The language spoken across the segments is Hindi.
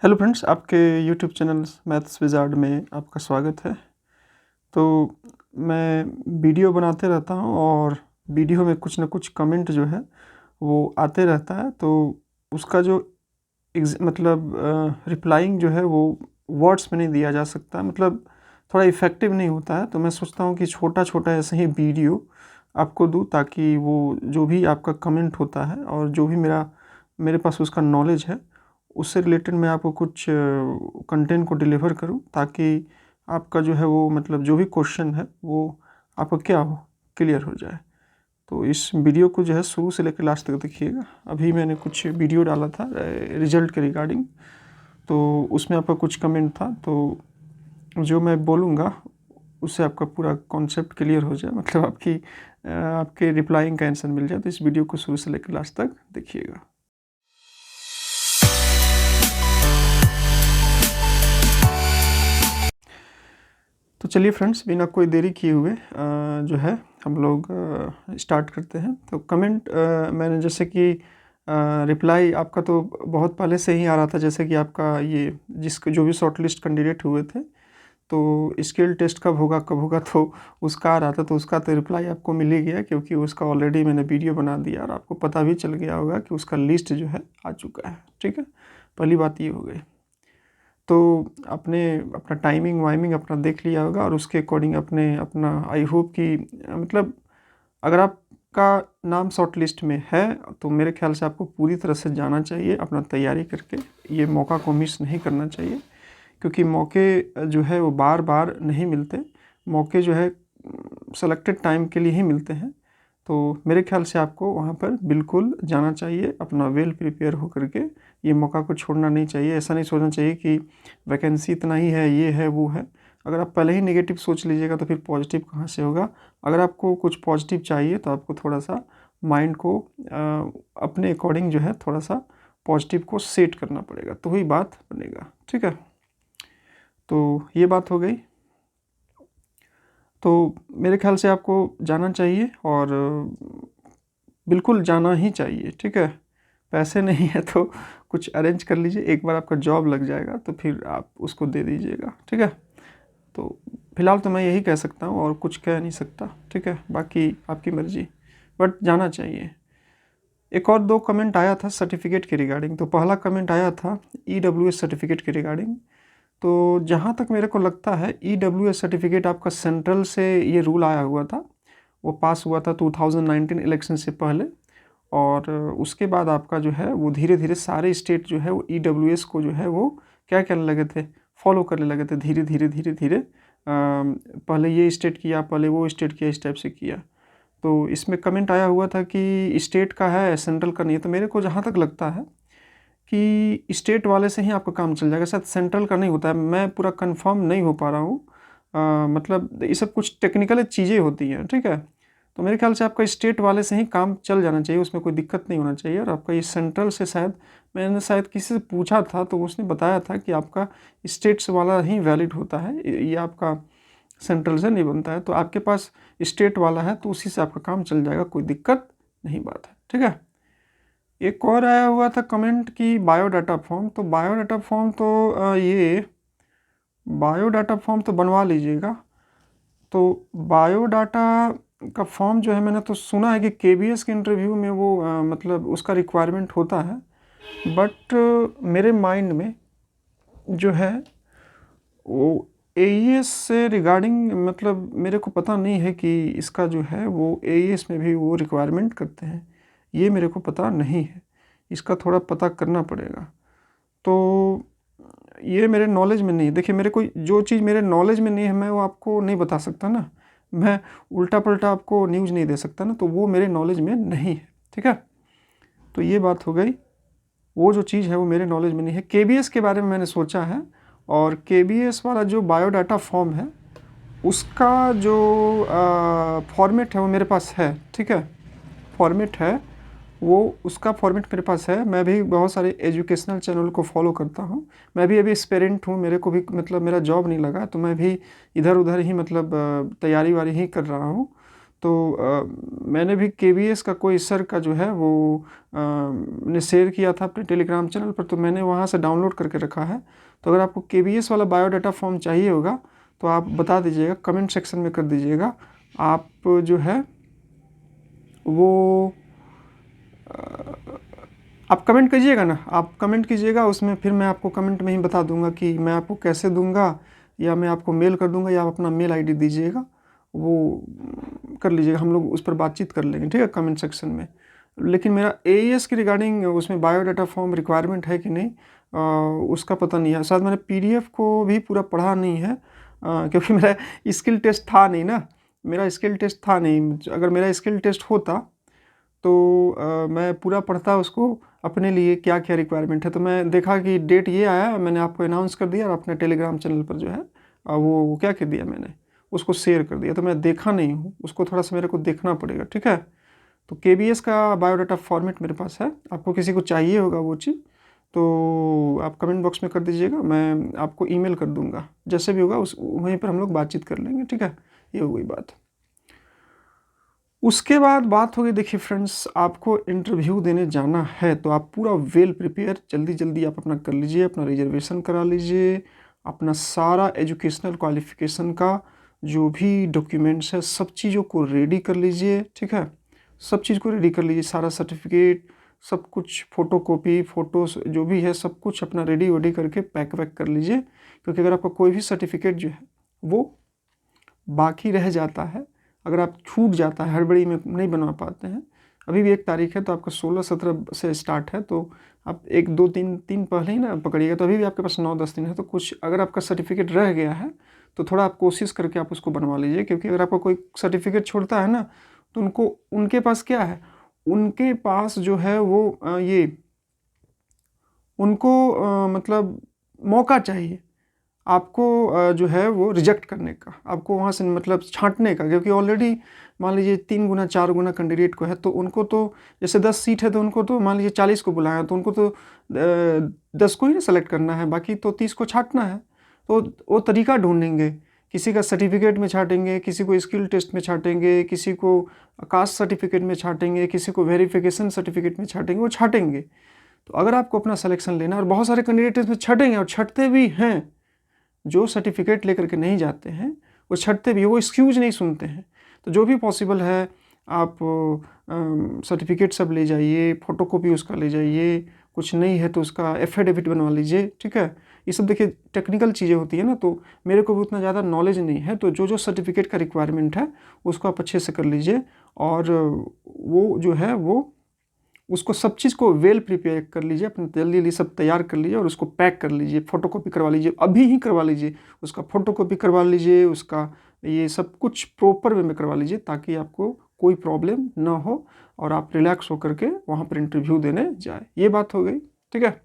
हेलो फ्रेंड्स, आपके यूट्यूब चैनल मैथ्स विज़ार्ड में आपका स्वागत है। तो मैं वीडियो बनाते रहता हूँ और वीडियो में कुछ ना कुछ कमेंट जो है वो आते रहता है। तो उसका जो रिप्लाइंग जो है वो वर्ड्स में नहीं दिया जा सकता, मतलब थोड़ा इफ़ेक्टिव नहीं होता है। तो मैं सोचता हूँ कि छोटा-छोटा ऐसे ही वीडियो आपको दूँ, ताकि वो जो भी आपका कमेंट होता है और जो भी मेरे पास उसका नॉलेज है, उससे रिलेटेड मैं आपको कुछ कंटेंट को डिलीवर करूँ, ताकि आपका जो है वो मतलब जो भी क्वेश्चन है वो आपका क्या हो, क्लियर हो जाए। तो इस वीडियो को जो है शुरू से लेकर लास्ट तक देखिएगा। अभी मैंने कुछ वीडियो डाला था रिज़ल्ट के रिगार्डिंग, तो उसमें आपका कुछ कमेंट था। तो जो मैं बोलूँगा उससे आपका पूरा कॉन्सेप्ट क्लियर हो जाए, मतलब आपके रिप्लाइंग का आंसर मिल जाए। तो इस वीडियो को शुरू से लेकर लास्ट तक देखिएगा। तो चलिए फ्रेंड्स, बिना कोई देरी किए हुए जो है हम लोग स्टार्ट करते हैं। तो कमेंट मैंने जैसे कि रिप्लाई आपका तो बहुत पहले से ही आ रहा था, जैसे कि आपका ये जो भी शॉर्ट लिस्ट कैंडिडेट हुए थे, तो स्किल टेस्ट कब होगा, तो उसका आ रहा था। तो उसका तो रिप्लाई आपको मिल ही गया, क्योंकि उसका ऑलरेडी मैंने वीडियो बना दिया और आपको पता भी चल गया होगा कि उसका लिस्ट जो है आ चुका है। ठीक है, पहली बात ये हो गई। तो आपने अपना टाइमिंग वाइमिंग अपना देख लिया होगा और उसके अकॉर्डिंग अपना आई होप कि मतलब अगर आपका नाम शॉर्ट लिस्ट में है, तो मेरे ख्याल से आपको पूरी तरह से जाना चाहिए अपना तैयारी करके। ये मौका को मिस नहीं करना चाहिए, क्योंकि मौके जो है वो बार बार नहीं मिलते। मौके जो है सेलेक्टेड टाइम के लिए ही मिलते हैं। तो मेरे ख्याल से आपको वहाँ पर बिल्कुल जाना चाहिए अपना वेल प्रिपेयर होकर के। ये मौका को छोड़ना नहीं चाहिए। ऐसा नहीं सोचना चाहिए कि वैकेंसी इतना ही है, ये है, वो है। अगर आप पहले ही नेगेटिव सोच लीजिएगा तो फिर पॉजिटिव कहाँ से होगा। अगर आपको कुछ पॉजिटिव चाहिए तो आपको थोड़ा सा माइंड को अपने अकॉर्डिंग जो है थोड़ा सा पॉजिटिव को सेट करना पड़ेगा, तो ही बात बनेगा। ठीक है, तो ये बात हो गई। तो मेरे ख्याल से आपको जाना चाहिए और बिल्कुल जाना ही चाहिए। ठीक है, पैसे नहीं है तो कुछ अरेंज कर लीजिए। एक बार आपका जॉब लग जाएगा तो फिर आप उसको दे दीजिएगा। ठीक है, तो फिलहाल तो मैं यही कह सकता हूँ और कुछ कह नहीं सकता। ठीक है, बाकी आपकी मर्ज़ी, बट जाना चाहिए। एक और दो कमेंट आया था सर्टिफिकेट के रिगार्डिंग। तो पहला कमेंट आया था EWS सर्टिफिकेट के रिगार्डिंग। तो जहाँ तक मेरे को लगता है EWS सर्टिफिकेट आपका सेंट्रल से ये रूल आया हुआ था, वो पास हुआ था 2019 इलेक्शन से पहले। और उसके बाद आपका जो है वो धीरे धीरे सारे स्टेट जो है वो EWS को जो है वो क्या करने लगे थे, फॉलो करने लगे थे धीरे धीरे धीरे धीरे। पहले ये स्टेट किया, पहले वो स्टेट किया, इस टाइप से किया। तो इसमें कमेंट आया हुआ था कि स्टेट का है, सेंट्रल का नहीं है। तो मेरे को जहाँ तक लगता है कि स्टेट वाले से ही आपका काम चल जाएगा, शायद सेंट्रल का नहीं होता है। मैं पूरा कंफर्म नहीं हो पा रहा हूँ। मतलब ये सब कुछ टेक्निकल चीज़ें होती हैं। ठीक है, तो मेरे ख्याल से आपका स्टेट वाले से ही काम चल जाना चाहिए, उसमें कोई दिक्कत नहीं होना चाहिए। और आपका ये सेंट्रल से मैंने शायद किसी से पूछा था, तो उसने बताया था कि आपका स्टेट्स वाला ही वैलिड होता है, ये आपका सेंट्रल से नहीं बनता है। तो आपके पास स्टेट वाला है तो उसी से आपका काम चल जाएगा, कोई दिक्कत नहीं बात है। ठीक है, एक और आया हुआ था कमेंट कि बायोडाटा फॉर्म। तो बायोडाटा फॉर्म तो ये बायोडाटा फॉर्म तो बनवा लीजिएगा। तो बायोडाटा का फॉर्म जो है, मैंने तो सुना है कि KBS के इंटरव्यू में वो मतलब उसका रिक्वायरमेंट होता है। बट मेरे माइंड में जो है वो AES से रिगार्डिंग, मतलब मेरे को पता नहीं है कि इसका जो है वो AES में भी वो रिक्वायरमेंट करते हैं, ये मेरे को पता नहीं है। इसका थोड़ा पता करना पड़ेगा। तो ये मेरे नॉलेज में नहीं है। देखिए, मेरे को जो चीज़ मेरे नॉलेज में नहीं है मैं वो आपको नहीं बता सकता ना। मैं उल्टा पल्टा आपको न्यूज़ नहीं दे सकता ना, तो वो मेरे नॉलेज में नहीं है। ठीक है, तो ये बात हो गई। वो जो चीज़ है वो मेरे नॉलेज में नहीं है। KBS के बारे में मैंने सोचा है, और KBS वाला जो बायोडाटा फॉर्म है उसका जो फॉर्मेट है वो मेरे पास है। ठीक है, फॉर्मेट है वो, उसका फॉर्मेट मेरे पास है। मैं भी बहुत सारे एजुकेशनल चैनल को फॉलो करता हूँ। मैं भी अभी एस्पिरेंट हूँ, मेरे को भी मतलब मेरा जॉब नहीं लगा, तो मैं भी इधर उधर ही मतलब तैयारी वारी ही कर रहा हूँ। तो मैंने भी केबीएस का कोई सर का जो है वो ने शेयर किया था अपने टेलीग्राम चैनल पर, तो मैंने वहाँ से डाउनलोड करके रखा है। तो अगर आपको केबीएस वाला बायोडाटा फॉर्म चाहिए होगा तो आप बता दीजिएगा, कमेंट सेक्शन में कर दीजिएगा। आप जो है वो आप कमेंट कीजिएगा ना, आप कमेंट कीजिएगा उसमें, फिर मैं आपको कमेंट में ही बता दूंगा कि मैं आपको कैसे दूंगा, या मैं आपको मेल कर दूंगा, या आप अपना मेल आईडी दीजिएगा, वो कर लीजिएगा, हम लोग उस पर बातचीत कर लेंगे, ठीक है, कमेंट सेक्शन में। लेकिन मेरा एईएस की रिगार्डिंग उसमें बायोडाटा फॉर्म रिक्वायरमेंट है कि नहीं उसका पता नहीं है। शायद मैंने पीडीएफ को भी पूरा पढ़ा नहीं है क्योंकि मेरा स्किल टेस्ट था नहीं ना, मेरा स्किल टेस्ट था नहीं। अगर मेरा स्किल टेस्ट होता तो मैं पूरा पढ़ता उसको अपने लिए क्या क्या रिक्वायरमेंट है। तो मैं देखा कि डेट ये आया, मैंने आपको अनाउंस कर दिया और अपने टेलीग्राम चैनल पर जो है वो क्या कर दिया, मैंने उसको शेयर कर दिया। तो मैं देखा नहीं हूँ उसको, थोड़ा सा मेरे को देखना पड़ेगा, ठीक है। तो केबीएस का बायोडाटा फॉर्मेट मेरे पास है, आपको किसी को चाहिए होगा वो चीज़ तो आप कमेंट बॉक्स में कर दीजिएगा, मैं आपको ईमेल कर दूंगा, जैसे भी होगा उस वहीं पर हम लोग बातचीत कर लेंगे, ठीक है। ये हो गई बात। उसके बाद बात होगी, देखिए फ्रेंड्स, आपको इंटरव्यू देने जाना है तो आप पूरा वेल प्रिपेयर जल्दी जल्दी आप अपना कर लीजिए, अपना रिजर्वेशन करा लीजिए, अपना सारा एजुकेशनल क्वालिफिकेशन का जो भी डॉक्यूमेंट्स है सब चीज़ों को रेडी कर लीजिए, ठीक है। सब चीज़ को रेडी कर लीजिए, सारा सर्टिफिकेट, सब कुछ, फ़ोटोकॉपी, फ़ोटोज़ जो भी है सब कुछ अपना रेडी वेडी करके पैक वैक कर लीजिए। क्योंकि अगर आपका कोई भी सर्टिफिकेट जो है वो बाकी रह जाता है, अगर आप छूट जाता है, हड़बड़ी में नहीं बनवा पाते हैं, अभी भी 1 तारीख है तो आपका 16-17 से स्टार्ट है, तो आप 1 2 3 पहले ही ना पकड़िएगा, तो अभी भी आपके पास 9-10 दिन है। तो कुछ अगर आपका सर्टिफिकेट रह गया है तो थोड़ा आप कोशिश करके आप उसको बनवा लीजिए। क्योंकि अगर आपका कोई सर्टिफिकेट छोड़ता है ना तो उनके पास क्या है, उनके पास जो है वो उनको मतलब मौका चाहिए आपको जो है वो रिजेक्ट करने का, आपको वहाँ से मतलब छांटने का। क्योंकि ऑलरेडी मान लीजिए 3 गुना 4 गुना कैंडिडेट को है, तो उनको तो जैसे 10 सीट है तो उनको तो मान लीजिए 40 को बुलाया, तो उनको तो 10 को ही ना सेलेक्ट करना है, बाकी तो 30 को छांटना है। तो वो तरीका ढूंढेंगे, किसी का सर्टिफिकेट में छांटेंगे, किसी को स्किल टेस्ट में छांटेंगे, किसी को कास्ट सर्टिफिकेट में छांटेंगे, किसी को वेरिफिकेशन सर्टिफिकेट में छांटेंगे, वो छांटेंगे। तो अगर आपको अपना सिलेक्शन लेना है, और बहुत सारे कैंडिडेट इसमें छटेंगे और छटते भी हैं, जो सर्टिफिकेट लेकर के नहीं जाते हैं वो छटते भी, वो एक्सक्यूज नहीं सुनते हैं। तो जो भी पॉसिबल है आप सर्टिफिकेट सब ले जाइए, फ़ोटोकॉपी उसका ले जाइए, कुछ नहीं है तो उसका एफिडेविट बनवा लीजिए, ठीक है। ये सब देखिए टेक्निकल चीज़ें होती है ना, तो मेरे को भी उतना ज़्यादा नॉलेज नहीं है, तो जो जो सर्टिफिकेट का रिक्वायरमेंट है उसको आप अच्छे से कर लीजिए। और वो जो है वो उसको सब चीज़ को वेल प्रिपेयर कर लीजिए, अपने जल्दी जल्दी सब तैयार कर लीजिए और उसको पैक कर लीजिए, फ़ोटोकॉपी करवा लीजिए, अभी ही करवा लीजिए, उसका फ़ोटोकॉपी करवा लीजिए, उसका ये सब कुछ प्रॉपर वे में करवा लीजिए, ताकि आपको कोई प्रॉब्लम ना हो और आप रिलैक्स होकर के वहाँ पर इंटरव्यू देने जाए। ये बात हो गई, ठीक है।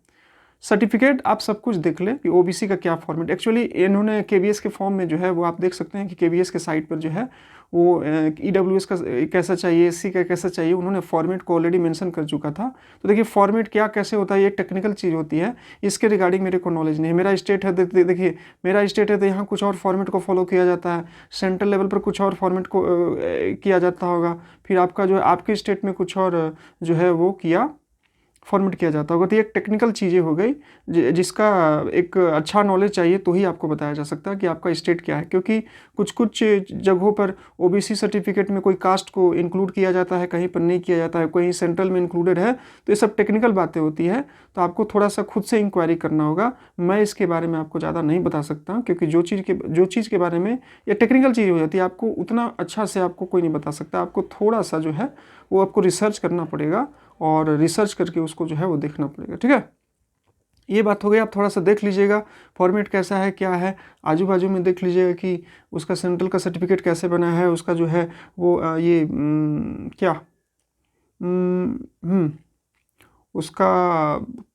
सर्टिफिकेट आप सब कुछ देख लें कि ओबीसी का क्या फॉर्मेट, एक्चुअली इन्होंने केबीएस के फॉर्म में जो है वो आप देख सकते हैं कि केबीएस के साइट पर जो है वो ईडब्ल्यूएस का कैसा चाहिए, एससी का कैसा चाहिए, उन्होंने फॉर्मेट को ऑलरेडी मेंशन कर चुका था। तो देखिए फॉर्मेट क्या कैसे होता है, ये टेक्निकल चीज़ होती है, इसके रिगार्डिंग मेरे को नॉलेज नहीं है। मेरा स्टेट है, देखिए मेरा स्टेट है तो यहाँ कुछ और फॉर्मेट को फॉलो किया जाता है, सेंट्रल लेवल पर कुछ और फॉर्मेट को किया जाता होगा, फिर आपका जो है आपके स्टेट में कुछ और जो है वो किया फॉर्मेट किया जाता होगा। तो ये एक टेक्निकल चीज़ें हो गई जिसका एक अच्छा नॉलेज चाहिए तो ही आपको बताया जा सकता है कि आपका स्टेट क्या है। क्योंकि कुछ कुछ जगहों पर ओबीसी सर्टिफिकेट में कोई कास्ट को इंक्लूड किया जाता है, कहीं पर नहीं किया जाता है, कहीं सेंट्रल में इंक्लूडेड है, तो ये सब टेक्निकल बातें होती है। तो आपको थोड़ा सा खुद से इंक्वायरी करना होगा, मैं इसके बारे में आपको ज़्यादा नहीं बता सकता, क्योंकि जो चीज़ के बारे में ये टेक्निकल चीज़ हो जाती है, आपको उतना अच्छा से आपको कोई नहीं बता सकता। आपको थोड़ा सा जो है वो आपको रिसर्च करना पड़ेगा और रिसर्च करके उसको जो है वो देखना पड़ेगा, ठीक है। ये बात हो गई, आप थोड़ा सा देख लीजिएगा फॉर्मेट कैसा है क्या है, आजू बाजू में देख लीजिएगा कि उसका सेंट्रल का सर्टिफिकेट कैसे बना है, उसका जो है वो उसका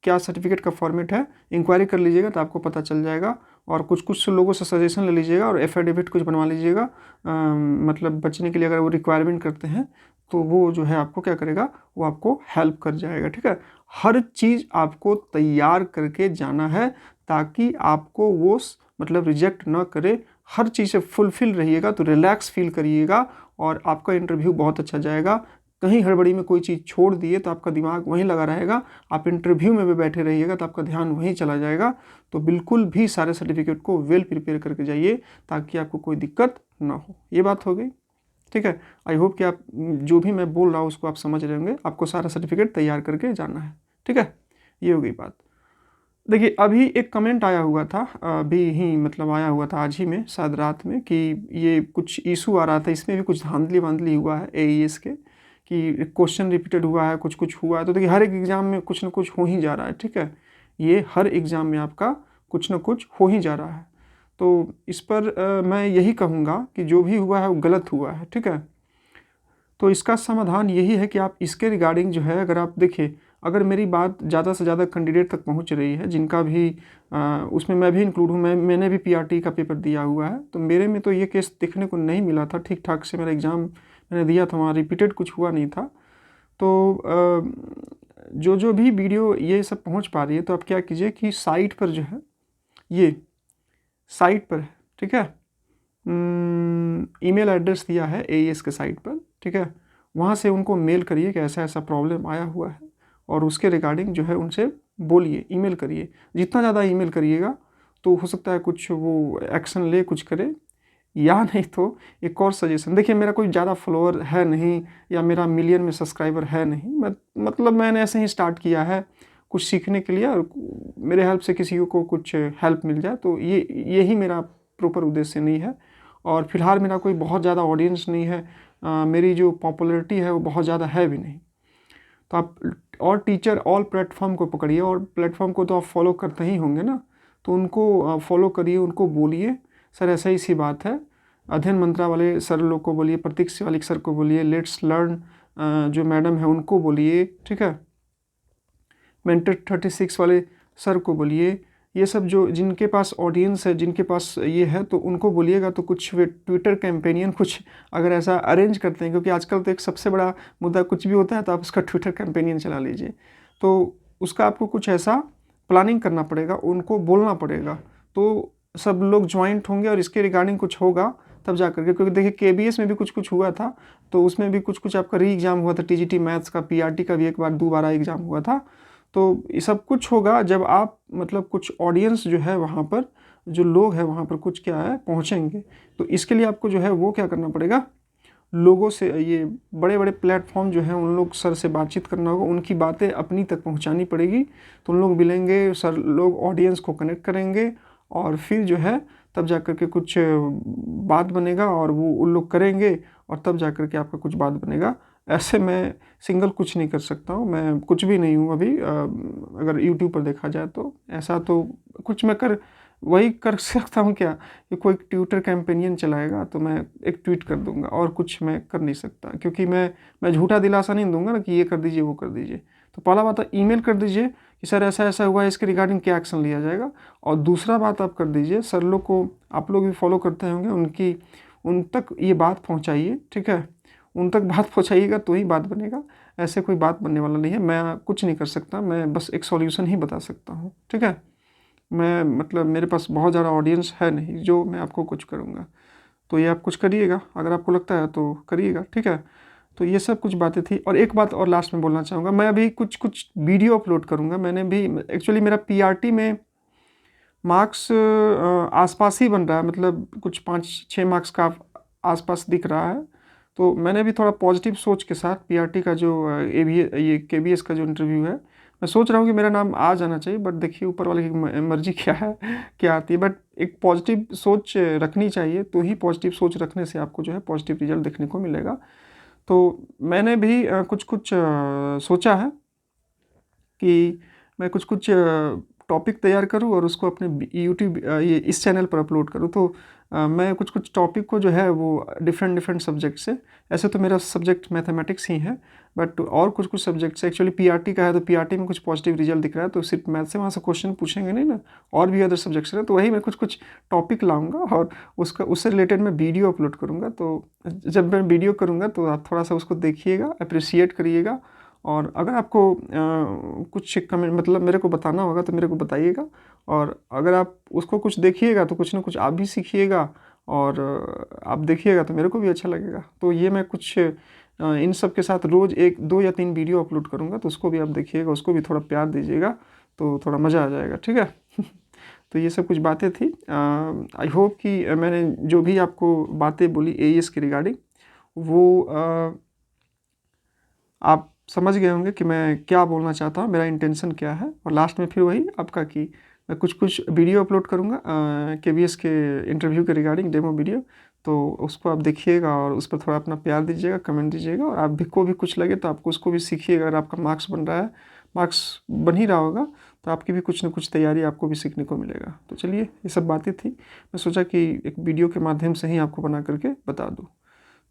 क्या सर्टिफिकेट का फॉर्मेट है, इंक्वायरी कर लीजिएगा तो आपको पता चल जाएगा। और कुछ कुछ लोगों से सजेशन ले लीजिएगा और एफिडेविट कुछ बनवा लीजिएगा, मतलब बचने के लिए अगर वो रिक्वायरमेंट करते हैं तो वो जो है आपको क्या करेगा, वो आपको हेल्प कर जाएगा, ठीक है। हर चीज़ आपको तैयार करके जाना है ताकि आपको वो मतलब रिजेक्ट ना करे, हर चीज़ से फुलफिल रहिएगा तो रिलैक्स फील करिएगा और आपका इंटरव्यू बहुत अच्छा जाएगा। कहीं हड़बड़ी में कोई चीज़ छोड़ दिए तो आपका दिमाग वहीं लगा रहेगा, आप इंटरव्यू में भी बैठे रहिएगा तो आपका ध्यान वहीं चला जाएगा। तो बिल्कुल भी सारे सर्टिफिकेट को वेल प्रिपेयर करके जाइए ताकि आपको कोई दिक्कत ना हो। ये बात हो गई, ठीक है। आई होप कि आप जो भी मैं बोल रहा हूँ उसको आप समझ रहे होंगे। आपको सारा सर्टिफिकेट तैयार करके जाना है, ठीक है। ये हो गई बात। देखिए अभी एक कमेंट आया हुआ था, अभी ही मतलब आया हुआ था आज ही में, शायद रात में, कि ये कुछ इशू आ रहा था, इसमें भी कुछ धांधली वांधली हुआ है AES के, कि क्वेश्चन रिपीटेड हुआ है, कुछ कुछ हुआ है। तो देखिए हर एक एग्ज़ाम में कुछ ना कुछ हो ही जा रहा है, ठीक है। ये हर एग्ज़ाम में आपका कुछ ना कुछ हो ही जा रहा है। तो इस पर मैं यही कहूँगा कि जो भी हुआ है वो गलत हुआ है, ठीक है। तो इसका समाधान यही है कि आप इसके रिगार्डिंग जो है, अगर आप देखिए, अगर मेरी बात ज़्यादा से ज़्यादा कैंडिडेट तक पहुंच रही है, जिनका भी उसमें मैं भी इंक्लूड हूँ, मैंने भी PRT का पेपर दिया हुआ है, तो मेरे में तो ये केस देखने को नहीं मिला था। ठीक ठाक से मेरा एग्ज़ाम मैंने दिया था, वहाँ रिपीटेड कुछ हुआ नहीं था। तो जो जो भी वीडियो ये सब पहुँच पा रही है, तो आप क्या कीजिए कि साइट पर जो है, ये साइट पर है, ठीक है, ईमेल एड्रेस दिया है AES के साइट पर, ठीक है। वहाँ से उनको मेल करिए कि ऐसा ऐसा प्रॉब्लम आया हुआ है, और उसके रिगार्डिंग जो है उनसे बोलिए, ईमेल करिए। जितना ज़्यादा ईमेल करिएगा तो हो सकता है कुछ वो एक्शन ले, कुछ करे। या नहीं तो एक और सजेशन, देखिए मेरा कोई ज़्यादा फॉलोअर है नहीं, या मेरा मिलियन में सब्सक्राइबर है नहीं, मतलब मैंने ऐसे ही स्टार्ट किया है कुछ सीखने के लिए, और मेरे हेल्प से किसी को कुछ हेल्प मिल जाए, तो यही मेरा प्रॉपर उद्देश्य नहीं है। और फिलहाल मेरा कोई बहुत ज़्यादा ऑडियंस नहीं है, मेरी जो पॉपुलैरिटी है वो बहुत ज़्यादा है भी नहीं। तो आप और टीचर ऑल प्लेटफॉर्म को पकड़िए, और प्लेटफॉर्म को तो आप फॉलो करते ही होंगे ना, तो उनको फॉलो करिए, उनको बोलिए सर ऐसा ही सी बात है। अध्ययन मंत्रा वाले सर लोग को बोलिए, प्रतीक शिवालिक सर को बोलिए, लेट्स लर्न जो मैडम है उनको बोलिए, ठीक है, मेंटर 36 वाले सर को बोलिए। ये सब जो जिनके पास ऑडियंस है, जिनके पास ये है, तो उनको बोलिएगा। तो कुछ वे ट्विटर कैंपेनियन कुछ अगर ऐसा अरेंज करते हैं, क्योंकि आजकल तो एक सबसे बड़ा मुद्दा, कुछ भी होता है तो आप उसका ट्विटर कैंपेनियन चला लीजिए, तो उसका आपको कुछ ऐसा प्लानिंग करना पड़ेगा, उनको बोलना पड़ेगा, तो सब लोग ज्वाइंट होंगे और इसके रिगार्डिंग कुछ होगा तब जा करके। क्योंकि देखिए KBS में भी कुछ कुछ हुआ था, तो उसमें भी कुछ कुछ आपका री एग्ज़ाम हुआ था, TGT मैथ्स का, PRT का भी एक बार 2 बार एग्ज़ाम हुआ था। तो ये सब कुछ होगा जब आप मतलब कुछ ऑडियंस जो है वहाँ पर, जो लोग हैं वहाँ पर कुछ क्या है पहुँचेंगे। तो इसके लिए आपको जो है वो क्या करना पड़ेगा, लोगों से, ये बड़े बड़े प्लेटफॉर्म जो हैं उन लोग सर से बातचीत करना होगा, उनकी बातें अपनी तक पहुँचानी पड़ेगी। तो उन लोग मिलेंगे, सर लोग ऑडियंस को कनेक्ट करेंगे, और फिर जो है तब जा कर के कुछ बात बनेगा, और वो उन लोग करेंगे, और तब जा कर के आपका कुछ बात बनेगा। ऐसे मैं सिंगल कुछ नहीं कर सकता हूँ, मैं कुछ भी नहीं हूँ अभी। अगर यूट्यूब पर देखा जाए तो ऐसा तो कुछ मैं वही कर सकता हूँ क्या, कि कोई ट्विटर कैंपेनियन चलाएगा तो मैं एक ट्वीट कर दूंगा, और कुछ मैं कर नहीं सकता। क्योंकि मैं झूठा दिलासा नहीं दूंगा ना कि ये कर दीजिए वो कर दीजिए। तो पहला बात है ईमेल कर दीजिए कि सर ऐसा ऐसा हुआ है, इसके रिगार्डिंग क्या एक्शन लिया जाएगा। और दूसरा बात आप कर दीजिए, सर लोग को आप लोग भी फॉलो करते होंगे, उन तक ये बात पहुँचाइए, ठीक है। उन तक बात पहुँचाइएगा तो ही बात बनेगा, ऐसे कोई बात बनने वाला नहीं है। मैं कुछ नहीं कर सकता, मैं बस एक सॉल्यूशन ही बता सकता हूँ, ठीक है। मैं मतलब मेरे पास बहुत ज़्यादा ऑडियंस है नहीं जो मैं आपको कुछ करूँगा। तो ये आप कुछ करिएगा, अगर आपको लगता है तो करिएगा, ठीक है। तो ये सब कुछ बातें थी। और एक बात और लास्ट में बोलना चाहूँगा, मैं अभी कुछ कुछ वीडियो अपलोड करूँगा। मैंने भी एक्चुअली मेरा PRT में मार्क्स आसपास ही बन रहा है, मतलब कुछ 5-6 मार्क्स का आसपास दिख रहा है। तो मैंने भी थोड़ा पॉजिटिव सोच के साथ PRT का जो ये KBS का जो इंटरव्यू है, मैं सोच रहा हूँ कि मेरा नाम आ जाना चाहिए। बट देखिए ऊपर वाले की मर्जी क्या है, क्या आती है। बट एक पॉजिटिव सोच रखनी चाहिए, तो ही पॉजिटिव सोच रखने से आपको जो है पॉजिटिव रिजल्ट देखने को मिलेगा। तो मैंने भी कुछ कुछ सोचा है कि मैं कुछ कुछ टॉपिक तैयार करूं और उसको अपने यूट्यूब ये इस चैनल पर अपलोड करूं। तो मैं कुछ कुछ टॉपिक को जो है वो डिफरेंट सब्जेक्ट से, ऐसे तो मेरा सब्जेक्ट मैथमेटिक्स ही है, बट और कुछ कुछ सब्जेक्ट से, एक्चुअली PRT का है तो PRT में कुछ पॉजिटिव रिजल्ट दिख रहा है, तो सिर्फ मैथ से वहाँ से क्वेश्चन पूछेंगे नहीं ना, और भी अदर सब्जेक्ट्स हैं। तो वही मैं कुछ कुछ टॉपिक लाऊंगा और उससे रिलेटेड मैं वीडियो अपलोड करूँगा। तो जब मैं वीडियो करूँगा तो आप थोड़ा सा उसको देखिएगा, अप्रिशिएट करिएगा। और अगर आपको कुछ कमेंट मतलब मेरे को बताना होगा तो मेरे को बताइएगा। और अगर आप उसको कुछ देखिएगा तो कुछ ना कुछ आप भी सीखिएगा, और आप देखिएगा तो मेरे को भी अच्छा लगेगा। तो ये मैं कुछ इन सब के साथ रोज़ 1, 2 या 3 वीडियो अपलोड करूँगा, तो उसको भी आप देखिएगा, उसको भी थोड़ा प्यार दीजिएगा, तो थोड़ा मज़ा आ जाएगा, ठीक है। तो ये सब कुछ बातें थी। आई होप कि मैंने जो भी आपको बातें बोली एईएस के रिगार्डिंग, वो आप समझ गए होंगे कि मैं क्या बोलना चाहता हूँ, मेरा इंटेंशन क्या है। और लास्ट में फिर वही आपका कि मैं कुछ वीडियो अपलोड करूँगा केवीएस के इंटरव्यू के रिगार्डिंग डेमो वीडियो, तो उसको आप देखिएगा और उस पर थोड़ा अपना प्यार दीजिएगा, कमेंट दीजिएगा। और आप भी को भी कुछ लगे तो आपको उसको भी सीखिएगा। अगर आपका मार्क्स बन रहा है, मार्क्स बन ही रहा होगा, तो आपकी भी कुछ न कुछ तैयारी आपको भी सीखने को मिलेगा। तो चलिए, ये सब बातें थी, मैं सोचा कि एक वीडियो के माध्यम से ही आपको बना करके बता दूँ।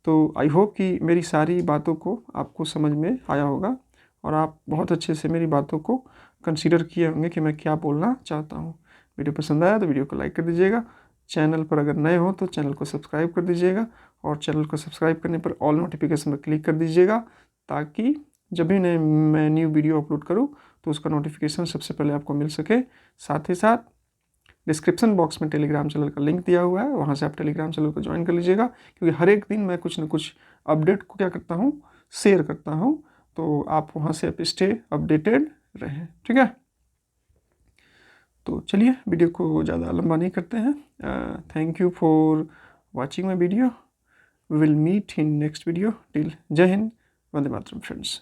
तो आई होप कि मेरी सारी बातों को आपको समझ में आया होगा और आप बहुत अच्छे से मेरी बातों को कंसीडर किए होंगे कि मैं क्या बोलना चाहता हूँ। वीडियो पसंद आया तो वीडियो को लाइक कर दीजिएगा। चैनल पर अगर नए हो तो चैनल को सब्सक्राइब कर दीजिएगा, और चैनल को सब्सक्राइब करने पर ऑल नोटिफिकेशन पर क्लिक कर दीजिएगा, ताकि जब भी मैं न्यू वीडियो अपलोड करूँ तो उसका नोटिफिकेशन सबसे पहले आपको मिल सके। साथ ही साथ डिस्क्रिप्शन बॉक्स में टेलीग्राम चैनल का लिंक दिया हुआ है, वहाँ से आप टेलीग्राम चैनल को ज्वाइन कर लीजिएगा, क्योंकि हर एक दिन मैं कुछ न कुछ अपडेट को क्या करता हूँ, शेयर करता हूँ। तो आप वहाँ से आप स्टे अपडेटेड रहें, ठीक है। तो चलिए, वीडियो को ज़्यादा लंबा नहीं करते हैं। Thank you for watching my video. We will meet in next video. Till जय हिंद, वंदे मातरम फ्रेंड्स।